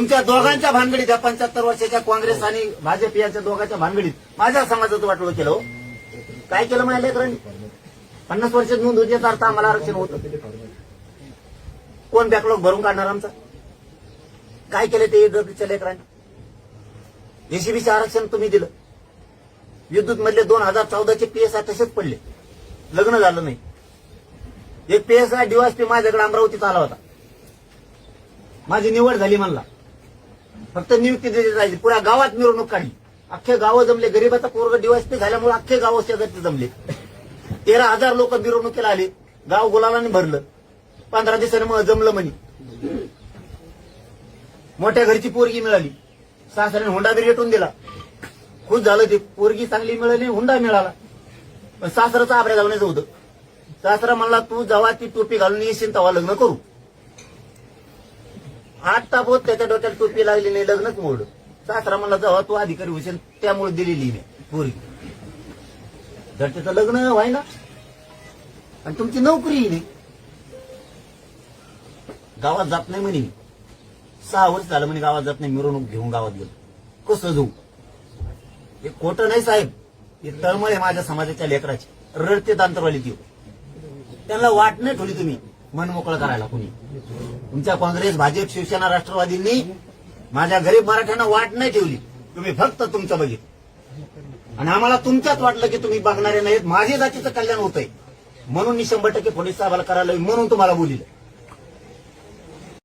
तुमच्या दोघांच्या भानगडीत, या 75 वर्षाच्या काँग्रेस आणि भाजप यांच्या दोघांच्या भानगडीत माझ्या समाजाचं वाटोळं केलं. हो, काय केलं माझ्या लेकरांनी? 50 वर्षात नोंद होती, याचा अर्थ आम्हाला आरक्षण होतं. कोण बॅकलॉग भरून काढणार आमचा? काय केलं ते ईडब्ल्यूच्या लेकरांनी? एसीबीचं आरक्षण तुम्ही दिलं. विद्युत मधले 2014चे पीएसआय तसेच पडले, लग्न झालं नाही. एक पीएसआय डीवायएसपी माझ्याकडे अमरावतीत आला होता, माझी निवड झाली म्हणला, फक्त नियुक्ती दिली जायची. पुऱ्या गावात मिरवणूक काढली, अख्खे गाव जमले. गरीबाचा पोरग डीवायएसपी झाल्यामुळे अख्खे गाव शेजारचे जमले. 13,000 लोक मिरवणुकीला आले, गाव गुलालाने भरलं. 15 दिवसांनी मग जमलं म्हणे. मोठ्या घरची पोरगी मिळाली, सासऱ्याने हुंडा बी रेटून दिला. खुश झालं ते, पोरगी चांगली मिळाली, हुंडा मिळाला. पण सासराचं आबऱ्या जावण्याचं होतं. सासरा म्हणला, तू जेव्हा ती टोपी घालून येशील तेव्हा लग्न करू. 8 तापोत त्याच्या डोक्यात टोपी लागली नाही, लग्नच मोडलं. सासरा म्हणला, जेव्हा तू अधिकारी होशील त्यामुळे दिलेली नाही पोरगी. तर त्याचं लग्न व्हायना आणि तुमची नोकरी नाही. गावात जात नाही म्हणे. 6 वर्ष झालं म्हणे गावात जात नाही. मिरवणूक घेऊन गावात गेलो. कसं जाऊ? हे खोटं नाही साहेब, हे तळमळ आहे माझ्या समाजाच्या लेकराची. रडते दांतरवाली ती. त्यांना वाट नाही ठेवली तुम्ही मन मोकळं करायला. कुणी तुमच्या काँग्रेस, भाजप, शिवसेना, राष्ट्रवादींनी माझ्या गरीब मराठ्यांना वाट नाही ठेवली. तुम्ही फक्त तुमचं बघितलं आणि आम्हाला तुमच्यात वाटलं की तुम्ही बघणारे नाहीत. माझ्या जातीचं कल्याण होतंय म्हणून मी 100% पोलीस साहेबाला करायला म्हणून तुम्हाला बोलिलं.